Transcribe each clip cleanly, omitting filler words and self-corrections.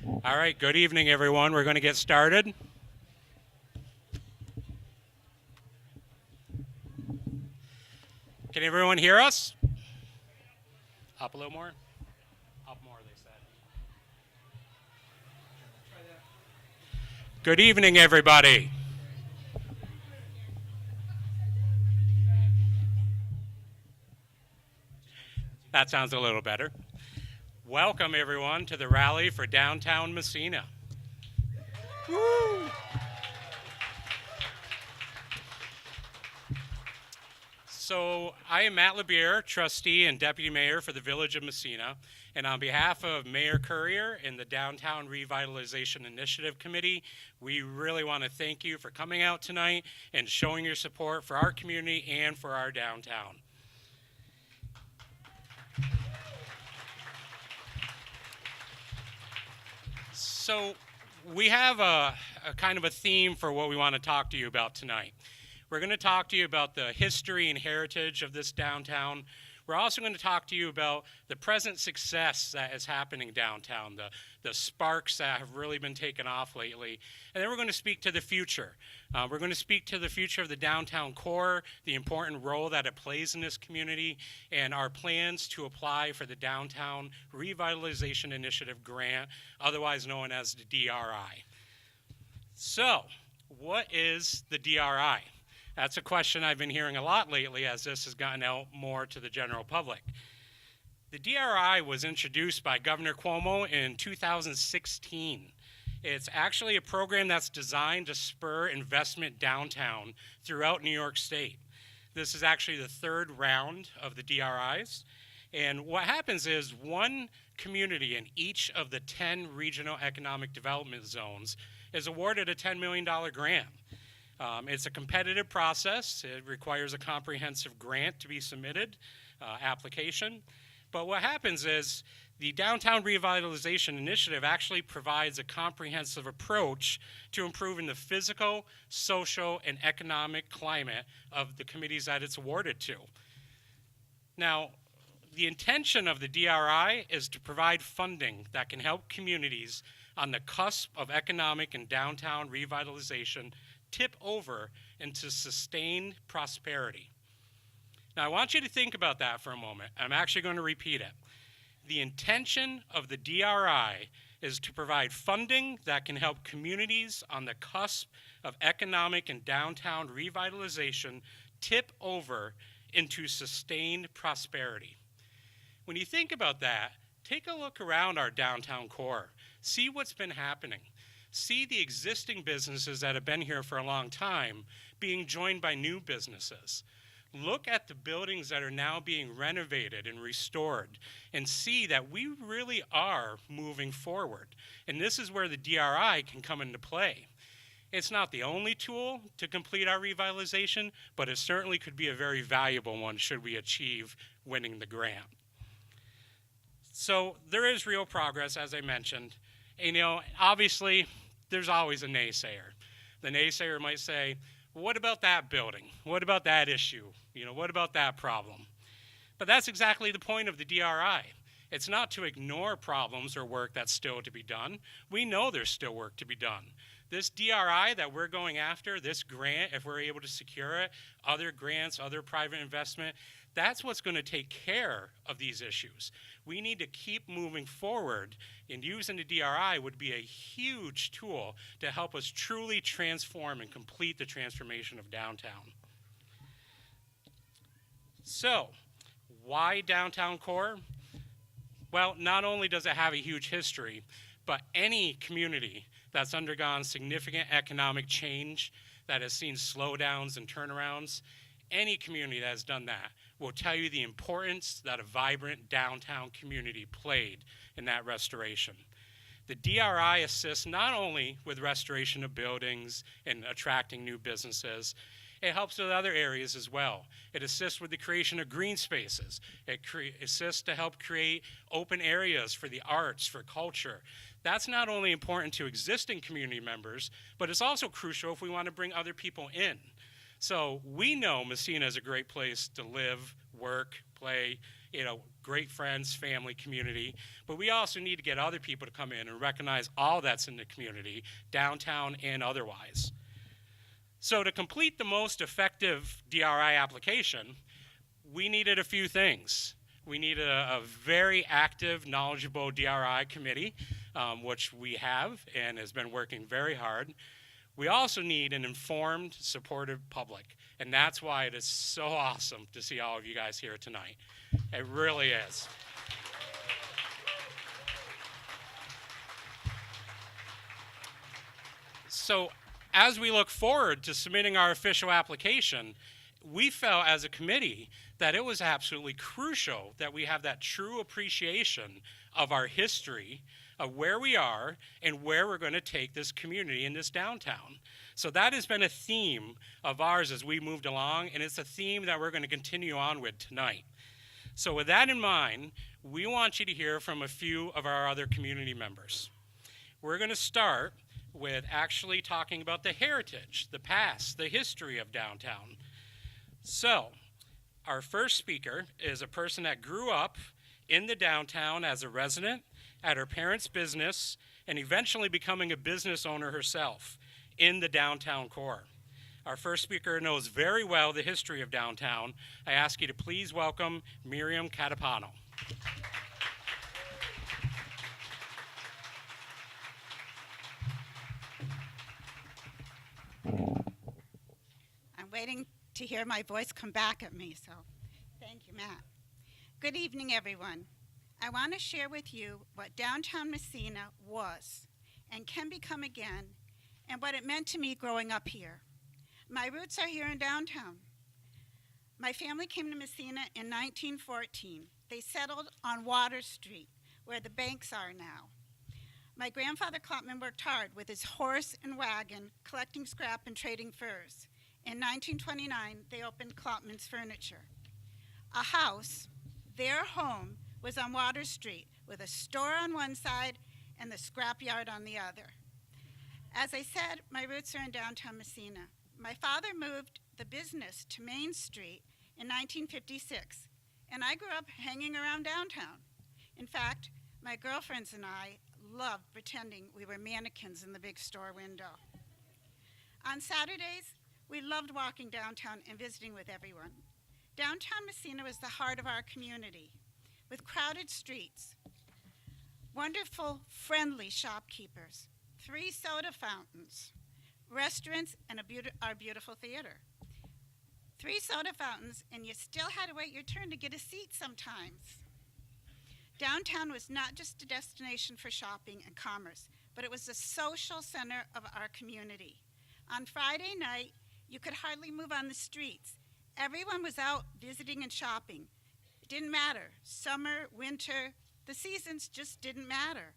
All right, good evening, everyone. We're going to get started. Can everyone hear us? Up a little more? Up more, they said. Good evening, everybody. That sounds a little better. Welcome, everyone, to the rally for downtown Messina. Woo! So I am Matt LeBeer, trustee and deputy mayor for the Village of Messina. And on behalf of Mayor Currier and the Downtown Revitalization Initiative Committee, we really want to thank you for coming out tonight and showing your support for our community and for our downtown. So we have a kind of a theme for what we want to talk to you about tonight. We're going to talk to you about the history and heritage of this downtown. We're also going to talk to you about the present success that is happening downtown, the sparks that have really been taken off lately. And then we're going to speak to the future. We're going to speak to the future of the downtown core, the important role that it plays in this community, and our plans to apply for the Downtown Revitalization Initiative grant, otherwise known as the DRI. So, what is the DRI? That's a question I've been hearing a lot lately as this has gotten out more to the general public. The DRI was introduced by Governor Cuomo in 2016. It's actually a program that's designed to spur investment downtown throughout New York State. This is actually the third round of the DRIs. And what happens is one community in each of the 10 regional economic development zones is awarded a $10 million grant. It's a competitive process. It requires a comprehensive grant to be submitted, application. But what happens is the Downtown Revitalization Initiative actually provides a comprehensive approach to improving the physical, social, and economic climate of the communities that it's awarded to. Now, the intention of the DRI is to provide funding that can help communities on the cusp of economic and downtown revitalization tip over into sustained prosperity. Now, I want you to think about that for a moment. I'm actually going to repeat it. The intention of the DRI is to provide funding that can help communities on the cusp of economic and downtown revitalization tip over into sustained prosperity. When you think about that, take a look around our downtown core. See what's been happening. See the existing businesses that have been here for a long time being joined by new businesses. Look at the buildings that are now being renovated and restored and see that we really are moving forward. And this is where the DRI can come into play. It's not the only tool to complete our revitalization, but it certainly could be a very valuable one should we achieve winning the grant. So there is real progress, as I mentioned. And, obviously, there's always a naysayer. The naysayer might say, well, what about that building? What about that issue? What about that problem? But that's exactly the point of the DRI. It's not to ignore problems or work that's still to be done. We know there's still work to be done. This DRI that we're going after, this grant, if we're able to secure it, other grants, other private investment, that's what's going to take care of these issues. We need to keep moving forward, and using the DRI would be a huge tool to help us truly transform and complete the transformation of downtown. So, why downtown core? Well, not only does it have a huge history, but any community that's undergone significant economic change, that has seen slowdowns and turnarounds, any community that has done that will tell you the importance that a vibrant downtown community played in that restoration. The DRI assists not only with restoration of buildings and attracting new businesses, it helps with other areas as well. It assists with the creation of green spaces. It assists to help create open areas for the arts, for culture. That's not only important to existing community members, but it's also crucial if we want to bring other people in. So we know Messina is a great place to live, work, play, great friends, family, community. But we also need to get other people to come in and recognize all that's in the community, downtown and otherwise. So to complete the most effective DRI application, we needed a few things. We needed a very active, knowledgeable DRI committee, which we have and has been working very hard. We also need an informed, supportive public, and that's why it is so awesome to see all of you guys here tonight. It really is. So as we look forward to submitting our official application, we felt as a committee that it was absolutely crucial that we have that true appreciation of our history, of where we are, and where we're going to take this community in this downtown. So that has been a theme of ours as we moved along, and it's a theme that we're going to continue on with tonight. So with that in mind, we want you to hear from a few of our other community members. We're going to start with actually talking about the heritage, the past, the history of downtown. So, our first speaker is a person that grew up in the downtown as a resident at her parents' business and eventually becoming a business owner herself in the downtown core. Our first speaker knows very well the history of downtown. I ask you to please welcome Miriam Catapano. I'm waiting to hear my voice come back at me, so thank you, Matt. Good evening, everyone. I want to share with you what downtown Messina was and can become again, and what it meant to me growing up here. My roots are here in downtown. My family came to Messina in 1914. They settled on Water Street, where the banks are now. My grandfather Klopman worked hard with his horse and wagon, collecting scrap and trading furs. In 1929, they opened Klopman's Furniture. A house, their home, was on Water Street with a store on one side and the scrap yard on the other. As I said, my roots are in downtown Messina. My father moved the business to Main Street in 1956, and I grew up hanging around downtown. In fact, my girlfriends and I loved pretending we were mannequins in the big store window. On Saturdays, we loved walking downtown and visiting with everyone. Downtown Messina was the heart of our community, with crowded streets, wonderful, friendly shopkeepers, 3 soda fountains, restaurants, and our beautiful theater. 3 soda fountains, and you still had to wait your turn to get a seat sometimes. Downtown was not just a destination for shopping and commerce, but it was the social center of our community. On Friday night, you could hardly move on the streets. Everyone was out visiting and shopping. It didn't matter. Summer, winter, the seasons just didn't matter.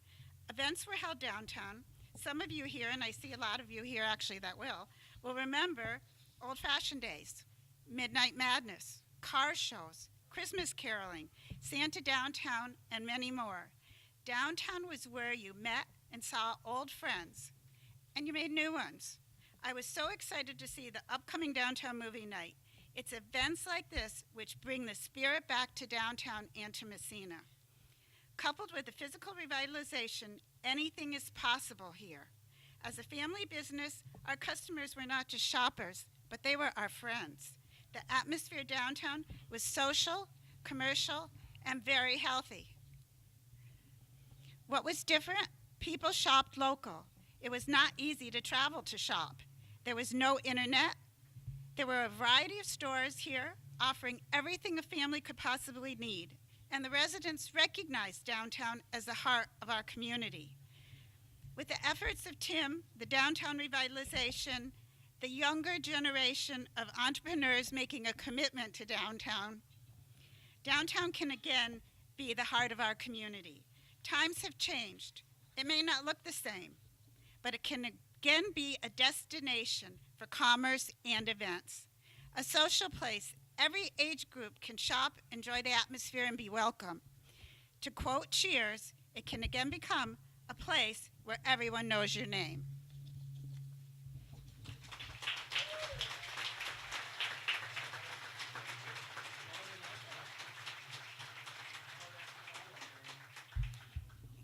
Events were held downtown. Some of you here, and I see a lot of you here actually that will remember old-fashioned days, Midnight Madness, car shows, Christmas caroling, Santa Downtown, and many more. Downtown was where you met and saw old friends, and you made new ones. I was so excited to see the upcoming downtown movie night. It's events like this which bring the spirit back to downtown and to Messina. Coupled with the physical revitalization, anything is possible here. As a family business, our customers were not just shoppers, but they were our friends. The atmosphere downtown was social, commercial, and very healthy. What was different? People shopped local. It was not easy to travel to shop. There was no internet. There were a variety of stores here offering everything a family could possibly need, and the residents recognized downtown as the heart of our community. With the efforts of Tim, the downtown revitalization, the younger generation of entrepreneurs making a commitment to downtown, downtown can again be the heart of our community. Times have changed. It may not look the same, but it can again be a destination for commerce and events. A social place, every age group can shop, enjoy the atmosphere, and be welcome. To quote Cheers, it can again become a place where everyone knows your name.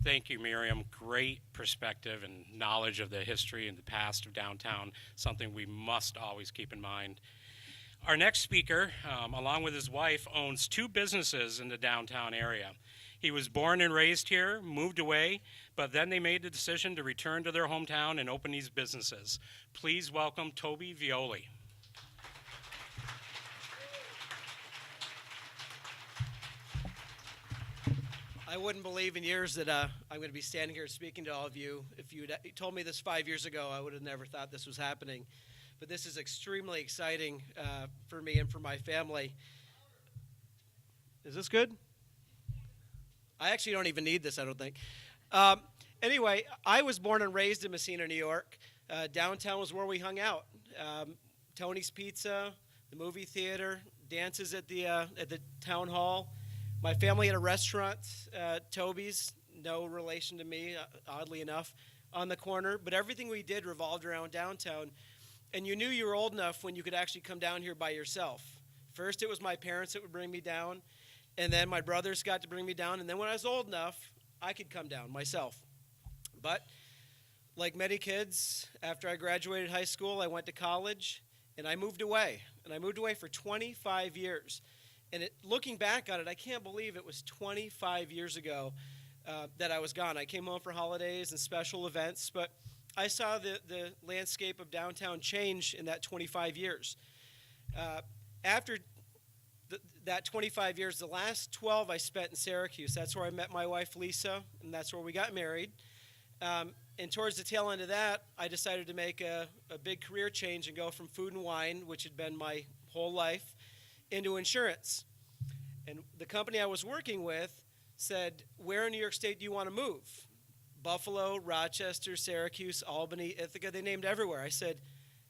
Thank you, Miriam. Great perspective and knowledge of the history and the past of downtown, something we must always keep in mind. Our next speaker, along with his wife, owns 2 businesses in the downtown area. He was born and raised here, moved away, but then they made the decision to return to their hometown and open these businesses. Please welcome Toby Violi. I wouldn't believe in years that I'm going to be standing here speaking to all of you. If you told me this 5 years ago, I would have never thought this was happening. But this is extremely exciting for me and for my family. Is this good? I actually don't even need this, I don't think. Anyway, I was born and raised in Messina, New York. Downtown was where we hung out. Tony's Pizza, the movie theater, dances at the town hall. My family had a restaurant, Toby's, no relation to me, oddly enough, on the corner. But everything we did revolved around downtown. And you knew you were old enough when you could actually come down here by yourself. First, it was my parents that would bring me down. And then my brothers got to bring me down. And then when I was old enough, I could come down myself. But like many kids, after I graduated high school, I went to college. And I moved away. And I moved away for 25 years. And looking back on it, I can't believe it was 25 years ago that I was gone. I came home for holidays and special events, but I saw the landscape of downtown change in that 25 years. After that 25 years, the last 12 I spent in Syracuse. That's where I met my wife, Lisa, and that's where we got married. And towards the tail end of that, I decided to make a big career change and go from food and wine, which had been my whole life, into insurance. And the company I was working with said, where in New York State do you want to move? Buffalo, Rochester, Syracuse, Albany, Ithaca, they named everywhere. I said,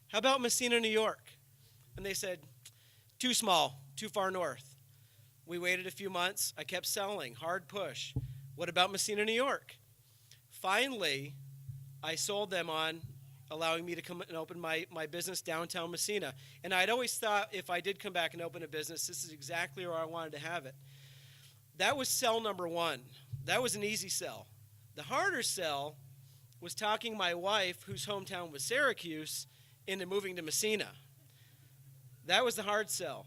how about Messina, New York? And they said, too small, too far north. We waited a few months. I kept selling, hard push. What about Messina, New York? Finally, I sold them on allowing me to come and open my business downtown Messina. And I'd always thought if I did come back and open a business, this is exactly where I wanted to have it. That was sell number 1. That was an easy sell. The harder sell was talking my wife, whose hometown was Syracuse, into moving to Messina. That was the hard sell.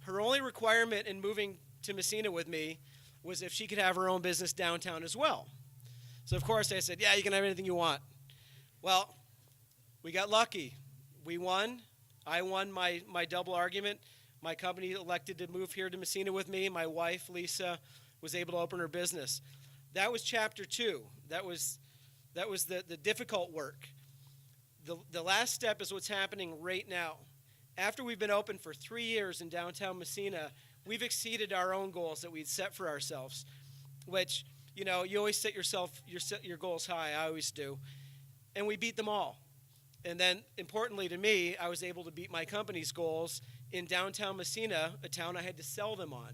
Her only requirement in moving to Messina with me was if she could have her own business downtown as well. So, of course, I said, yeah, you can have anything you want. Well, we got lucky. We won. I won my double argument. My company elected to move here to Messina with me. My wife, Lisa, was able to open her business. That was chapter 2. That was the difficult work. The last step is what's happening right now. After we've been open for 3 years in downtown Messina, we've exceeded our own goals that we'd set for ourselves, which, you know, you always set your goals high. I always do. And we beat them all. And then, importantly to me, I was able to beat my company's goals in downtown Messina, a town I had to sell them on.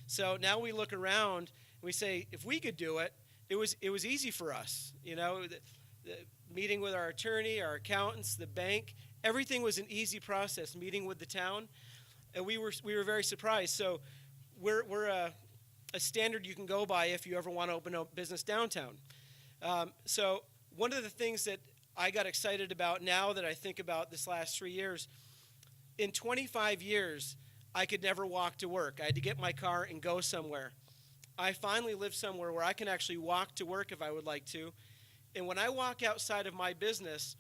So now we look around and we say, if we could do it, it was easy for us. You know, the meeting with our attorney, our accountants, the bank, everything was an easy process. Meeting with the town, and we were very surprised. So we're a standard you can go by if you ever want to open a business downtown. So one of the things that I got excited about now that I think about this last 3 years, in 25 years, I could never walk to work. I had to get my car and go somewhere. I finally live somewhere where I can actually walk to work if I would like to. And when I walk outside of my business,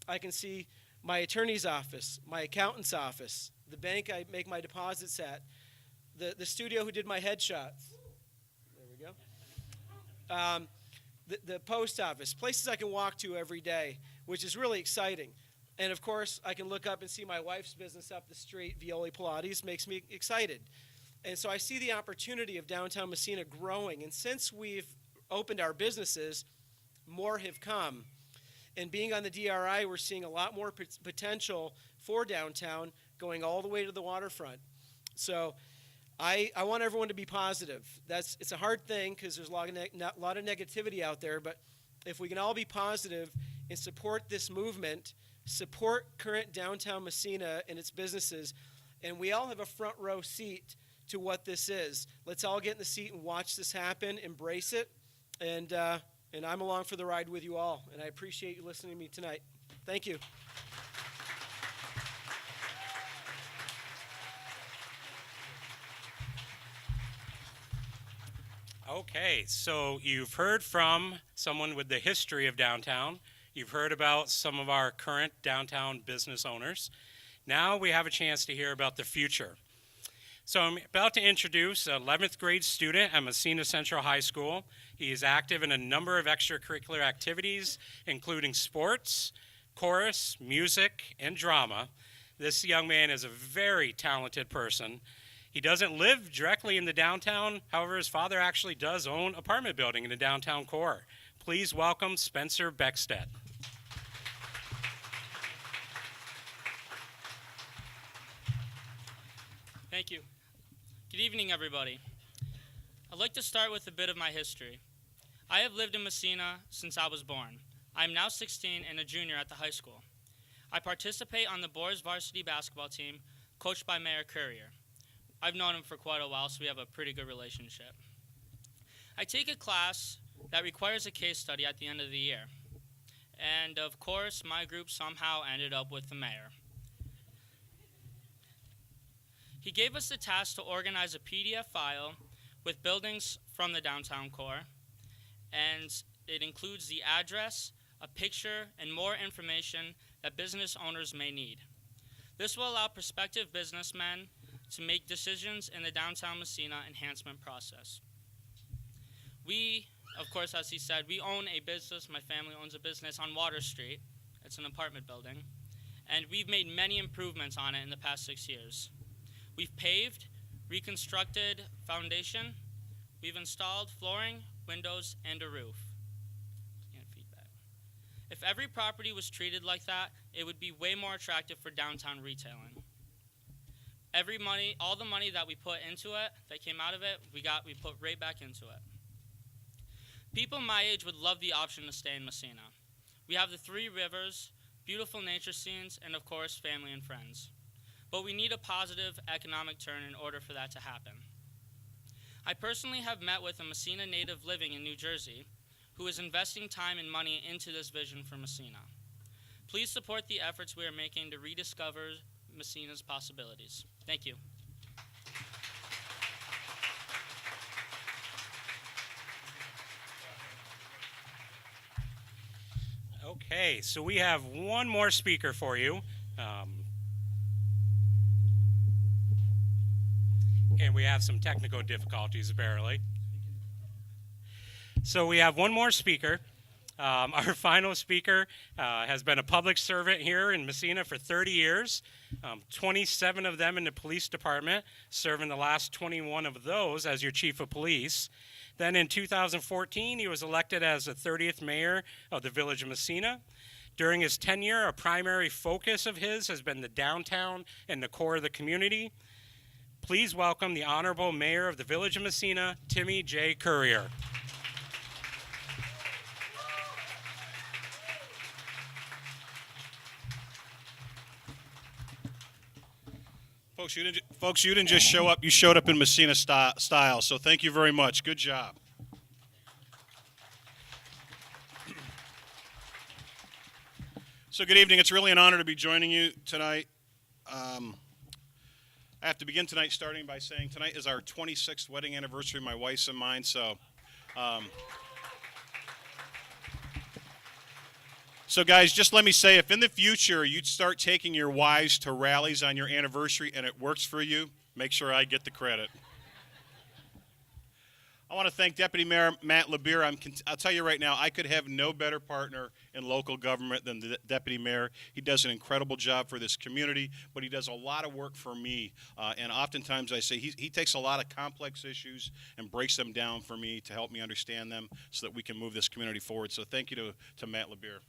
I can see my attorney's office, my accountant's office, the bank I make my deposits at, the studio who did my headshots. There we go. The post office, places I can walk to every day, which is really exciting. And of course, I can look up and see my wife's business up the street, Violi Pilates, makes me excited. And so I see the opportunity of downtown Messina growing. And since we've opened our businesses, more have come. And being on the DRI, we're seeing a lot more potential for downtown going all the way to the waterfront. So I want everyone to be positive. It's a hard thing because there's a lot of negativity out there, but if we can all be positive and support this movement, support current downtown Messina and its businesses, and we all have a front row seat to what this is. Let's all get in the seat and watch this happen, embrace it, and I'm along for the ride with you all, and I appreciate you listening to me tonight. Thank you. Okay, so you've heard from someone with the history of downtown. You've heard about some of our current downtown business owners. Now we have a chance to hear about the future. So I'm about to introduce an 11th grade student at Messina Central High School. He is active in a number of extracurricular activities, including sports, chorus, music, and drama. This young man is a very talented person. He doesn't live directly in the downtown. However, his father actually does own an apartment building in the downtown core. Please welcome Spencer Beckstead. Thank you. Good evening, everybody. I'd like to start with a bit of my history. I have lived in Messina since I was born. I am now 16 and a junior at the high school. I participate on the boys varsity basketball team, coached by Mayor Courier. I've known him for quite a while, so we have a pretty good relationship. I take a class that requires a case study at the end of the year. And of course, my group somehow ended up with the mayor. He gave us the task to organize a PDF file with buildings from the downtown core, and it includes the address, a picture, and more information that business owners may need. This will allow prospective businessmen to make decisions in the downtown Messina enhancement process. We, of course, as he said, we own a business, my family owns a business on Water Street. It's an apartment building, and we've made many improvements on it in the past 6 years. We've paved, reconstructed foundation, we've installed flooring, windows, and a roof. And feedback. If every property was treated like that, it would be way more attractive for downtown retailing. All the money that we put into it, that came out of it, we put right back into it. People my age would love the option to stay in Messina. We have the 3 rivers, beautiful nature scenes, and of course, family and friends. But we need a positive economic turn in order for that to happen. I personally have met with a Messina native living in New Jersey who is investing time and money into this vision for Messina. Please support the efforts we are making to rediscover Messina's possibilities. Thank you. Okay, so we have one more speaker for you. And we have some technical difficulties, apparently. So we have one more speaker. Our final speaker has been a public servant here in Messina for 30 years, 27 of them in the police department, serving the last 21 of those as your chief of police. Then in 2014, he was elected as the 30th mayor of the village of Messina. During his tenure, a primary focus of his has been the downtown and the core of the community. Please welcome the Honorable Mayor of the Village of Messina, Timmy J. Courier. Folks, you didn't just show up. You showed up in Messina style, so thank you very much. Good job. So good evening. It's really an honor to be joining you tonight. I have to begin tonight starting by saying tonight is our 26th wedding anniversary, my wife's and mine, so... So guys, just let me say, if in the future you'd start taking your wives to rallies on your anniversary and it works for you, make sure I get the credit. I want to thank Deputy Mayor Matt LeBeer. I'll tell you right now, I could have no better partner in local government than the Deputy Mayor. He does an incredible job for this community, but he does a lot of work for me. And oftentimes I say he takes a lot of complex issues and breaks them down for me to help me understand them so that we can move this community forward. So thank you to Matt LeBeer.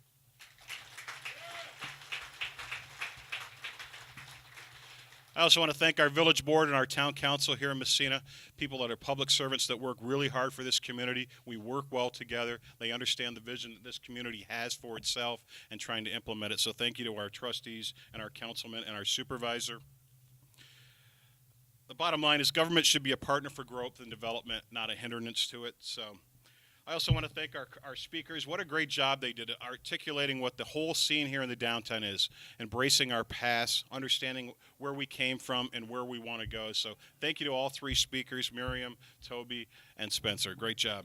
I also want to thank our village board and our town council here in Messina, people that are public servants that work really hard for this community. We work well together. They understand the vision that this community has for itself and trying to implement it. So thank you to our trustees and our councilman and our supervisor. The bottom line is government should be a partner for growth and development, not a hindrance to it. So I also want to thank our speakers. What a great job they did articulating what the whole scene here in the downtown is, embracing our past, understanding where we came from and where we want to go. So thank you to all three speakers, Miriam, Toby, and Spencer. Great job.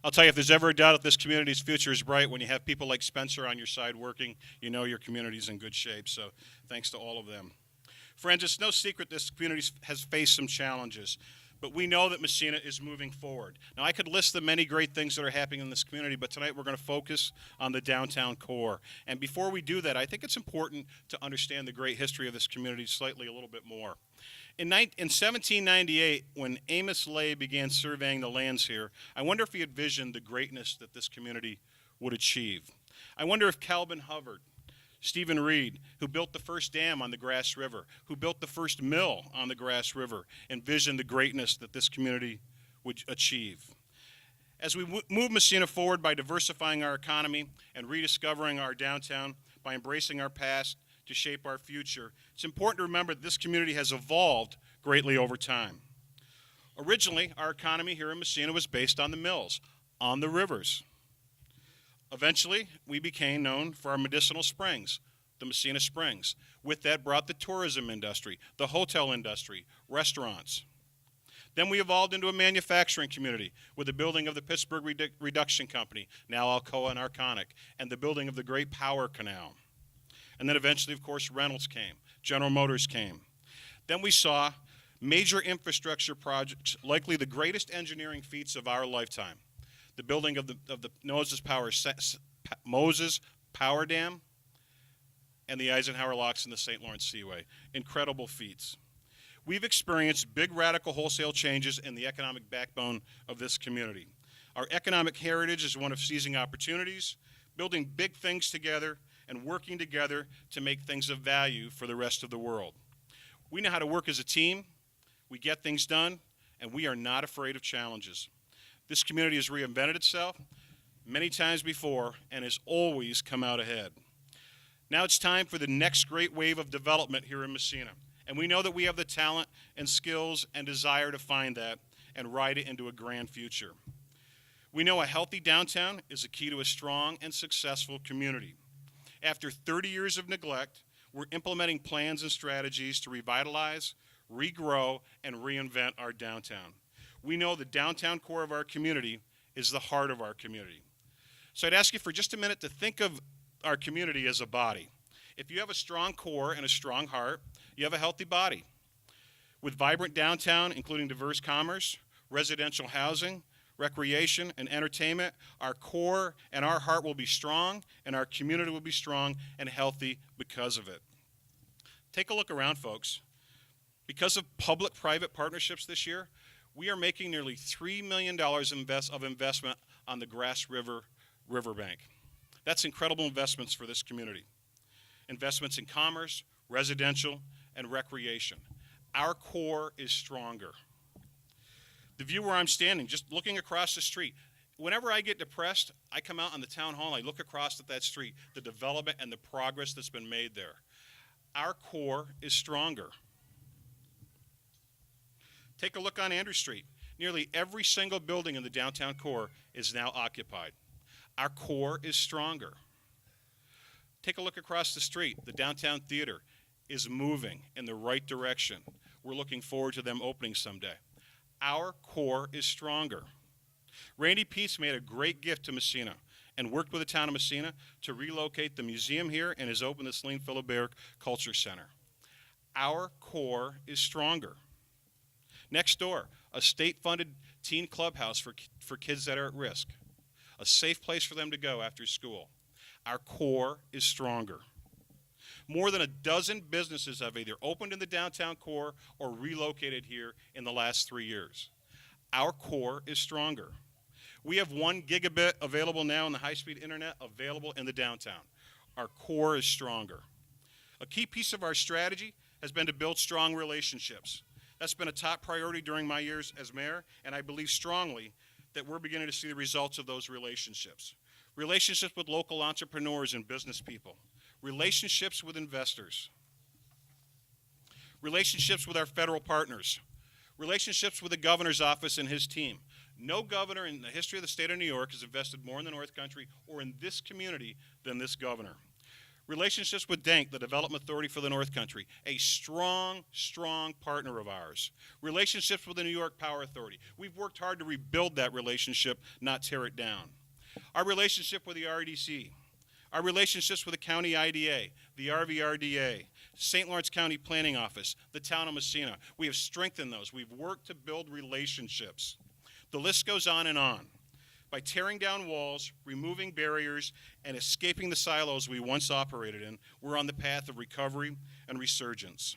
I'll tell you, if there's ever a doubt that this community's future is bright, when you have people like Spencer on your side working, you know your community's in good shape. So thanks to all of them. Friends, it's no secret this community has faced some challenges, but we know that Messina is moving forward. Now, I could list the many great things that are happening in this community, but tonight we're going to focus on the downtown core. And before we do that, I think it's important to understand the great history of this community slightly a little bit more. In 1798, when Amos Lay began surveying the lands here, I wonder if he envisioned the greatness that this community would achieve. I wonder if Calvin Hubbard, Stephen Reed, who built the first dam on the Grass River, who built the first mill on the Grass River, envisioned the greatness that this community would achieve. As we move Messina forward by diversifying our economy and rediscovering our downtown, by embracing our past to shape our future, it's important to remember that this community has evolved greatly over time. Originally, our economy here in Messina was based on the mills, on the rivers. Eventually, we became known for our medicinal springs, the Messina Springs. With that brought the tourism industry, the hotel industry, restaurants. Then we evolved into a manufacturing community with the building of the Pittsburgh Reduction Company, now Alcoa and Arconic, and the building of the Great Power Canal. And then eventually, of course, Reynolds came, General Motors came. Then we saw major infrastructure projects, likely the greatest engineering feats of our lifetime. The building of the Moses Power Dam and the Eisenhower Locks in the St. Lawrence Seaway. Incredible feats. We've experienced big radical wholesale changes in the economic backbone of this community. Our economic heritage is one of seizing opportunities, building big things together, and working together to make things of value for the rest of the world. We know how to work as a team, we get things done, and we are not afraid of challenges. This community has reinvented itself many times before and has always come out ahead. Now it's time for the next great wave of development here in Messina. And we know that we have the talent and skills and desire to find that and ride it into a grand future. We know a healthy downtown is a key to a strong and successful community. After 30 years of neglect, we're implementing plans and strategies to revitalize, regrow, and reinvent our downtown. We know the downtown core of our community is the heart of our community. So I'd ask you for just a minute to think of our community as a body. If you have a strong core and a strong heart, you have a healthy body. With vibrant downtown, including diverse commerce, residential housing, recreation, and entertainment, our core and our heart will be strong, and our community will be strong and healthy because of it. Take a look around, folks. Because of public-private partnerships this year, we are making nearly $3 million of investment on the Grass River riverbank. That's incredible investments for this community. Investments in commerce, residential, and recreation. Our core is stronger. The view where I'm standing, just looking across the street, whenever I get depressed, I come out on the town hall and I look across at that street, the development and the progress that's been made there. Our core is stronger. Take a look on Andrew Street. Nearly every single building in the downtown core is now occupied. Our core is stronger. Take a look across the street. The downtown theater is moving in the right direction. We're looking forward to them opening someday. Our core is stronger. Randy Peace made a great gift to Messina and worked with the town of Messina to relocate the museum here and has opened the Celine Philibert Culture Center. Our core is stronger. Next door, a state-funded teen clubhouse for kids that are at risk. A safe place for them to go after school. Our core is stronger. More than a dozen businesses have either opened in the downtown core or relocated here in the last 3 years. Our core is stronger. We have 1 gigabit available now in the high-speed internet available in the downtown. Our core is stronger. A key piece of our strategy has been to build strong relationships. That's been a top priority during my years as mayor, and I believe strongly that we're beginning to see the results of those relationships. Relationships with local entrepreneurs and business people. Relationships with investors. relationships with our federal partners, relationships with the governor's office and his team. No governor in the history of the state of New York has invested more in the North Country or in this community than this governor. Relationships with DENC, the Development Authority for the North Country, a strong, strong partner of ours. Relationships with the New York Power Authority. We've worked hard to rebuild that relationship, not tear it down. Our relationship with the RDC. Our relationships with the County IDA, the RVRDA, St. Lawrence County Planning Office, the town of Messina. We have strengthened those. We've worked to build relationships. The list goes on and on. By tearing down walls, removing barriers, and escaping the silos we once operated in, we're on the path of recovery and resurgence.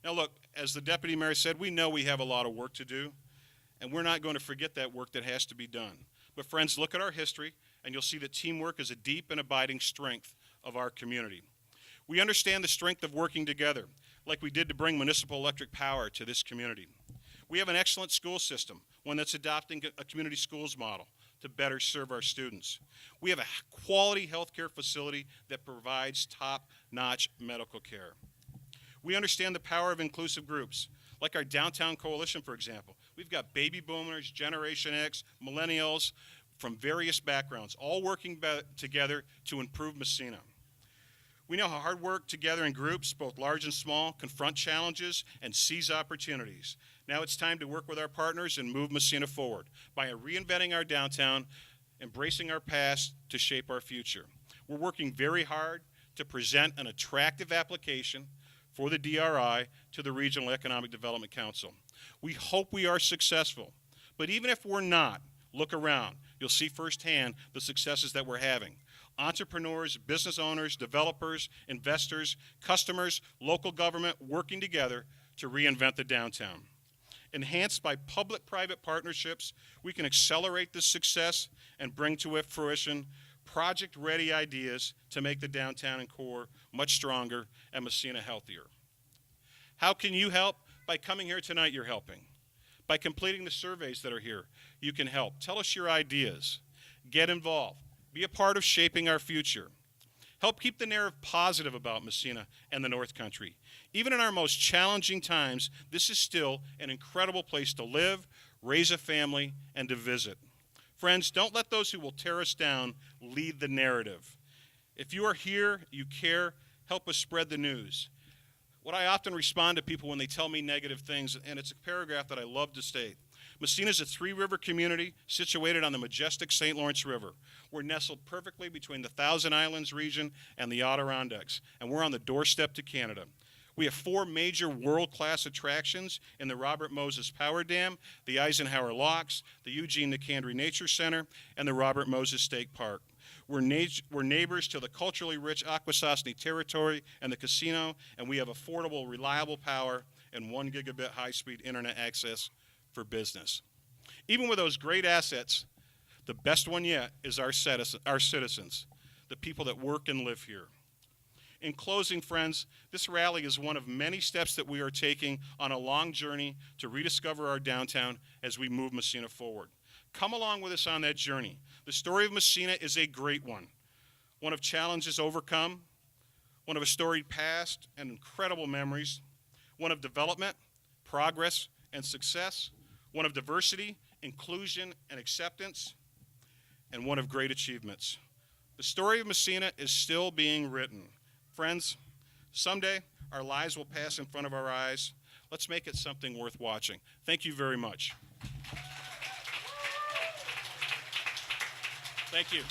Now look, as the Deputy Mayor said, we know we have a lot of work to do, and we're not going to forget that work that has to be done. But friends, look at our history, and you'll see that teamwork is a deep and abiding strength of our community. We understand the strength of working together, like we did to bring municipal electric power to this community. We have an excellent school system, one that's adopting a community schools model to better serve our students. We have a quality healthcare facility that provides top-notch medical care. We understand the power of inclusive groups, like our downtown coalition, for example. We've got baby boomers, Generation X, millennials from various backgrounds, all working together to improve Messina. We know how hard work together in groups, both large and small, confront challenges and seize opportunities. Now it's time to work with our partners and move Messina forward by reinventing our downtown, embracing our past to shape our future. We're working very hard to present an attractive application for the DRI to the Regional Economic Development Council. We hope we are successful, but even if we're not, look around. You'll see firsthand the successes that we're having. Entrepreneurs, business owners, developers, investors, customers, local government working together to reinvent the downtown. Enhanced by public-private partnerships, we can accelerate this success and bring to fruition project-ready ideas to make the downtown and core much stronger and Messina healthier. How can you help? By coming here tonight, you're helping. By completing the surveys that are here, you can help. Tell us your ideas. Get involved. Be a part of shaping our future. Help keep the narrative positive about Messina and the North Country. Even in our most challenging times, this is still an incredible place to live, raise a family, and to visit. Friends, don't let those who will tear us down lead the narrative. If you are here, you care, help us spread the news. What I often respond to people when they tell me negative things, and it's a paragraph that I love to state. Messina is a three-river community situated on the majestic St. Lawrence River. We're nestled perfectly between the Thousand Islands region and the Adirondacks, and we're on the doorstep to Canada. We have 4 major world-class attractions in the Robert Moses Power Dam, the Eisenhower Locks, the Eugene Nicandri Nature Center, and the Robert Moses State Park. We're neighbors to the culturally rich Akwesasne territory and the casino, and we have affordable, reliable power and 1 gigabit high-speed internet access for business. Even with those great assets, the best one yet is our citizens, the people that work and live here. In closing, friends, this rally is one of many steps that we are taking on a long journey to rediscover our downtown as we move Messina forward. Come along with us on that journey. The story of Messina is a great one of challenges overcome, one of a storied past and incredible memories, one of development, progress, and success, one of diversity, inclusion, and acceptance, and one of great achievements. The story of Messina is still being written. Friends, someday our lives will pass in front of our eyes. Let's make it something worth watching. Thank you very much. Thank you.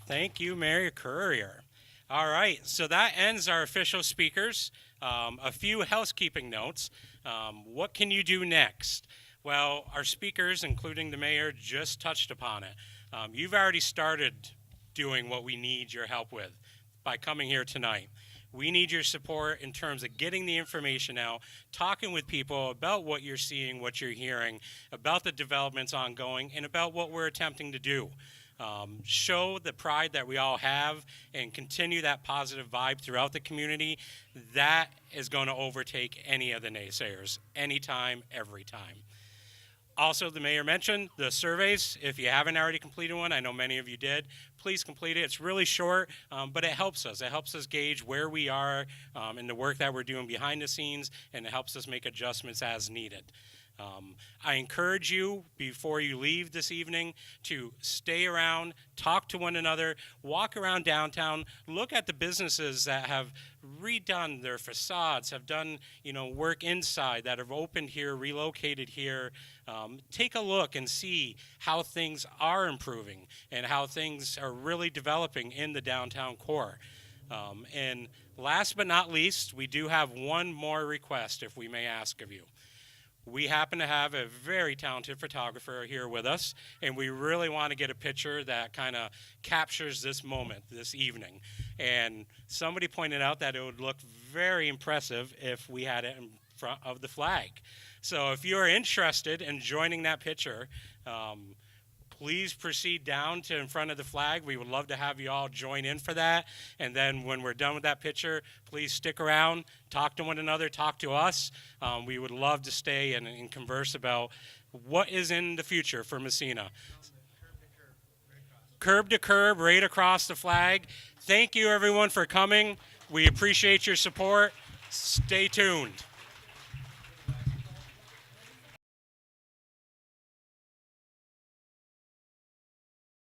Thank you, Mayor Courier. All right, so that ends our official speakers. A few housekeeping notes. What can you do next? Well, our speakers, including the mayor, just touched upon it. You've already started doing what we need your help with by coming here tonight. We need your support in terms of getting the information out, talking with people about what you're seeing, what you're hearing, about the developments ongoing, and about what we're attempting to do. Show the pride that we all have and continue that positive vibe throughout the community. That is going to overtake any of the naysayers, anytime, every time. Also, the mayor mentioned the surveys. If you haven't already completed one, I know many of you did, please complete it. It's really short, but it helps us. It helps us gauge where we are in the work that we're doing behind the scenes, and it helps us make adjustments as needed. I encourage you, before you leave this evening, to stay around, talk to one another, walk around downtown, look at the businesses that have redone their facades, have done work inside, that have opened here, relocated here. Take a look and see how things are improving and how things are really developing in the downtown core. And last but not least, we do have one more request, if we may ask of you. We happen to have a very talented photographer here with us, and we really want to get a picture that kind of captures this moment, this evening. And somebody pointed out that it would look very impressive if we had it in front of the flag. So if you're interested in joining that picture, please proceed down to in front of the flag. We would love to have you all join in for that. And then when we're done with that picture, please stick around, talk to one another, talk to us. We would love to stay and converse about what is in the future for Messina. Curb to curb, right across the flag. Thank you, everyone, for coming. We appreciate your support. Stay tuned.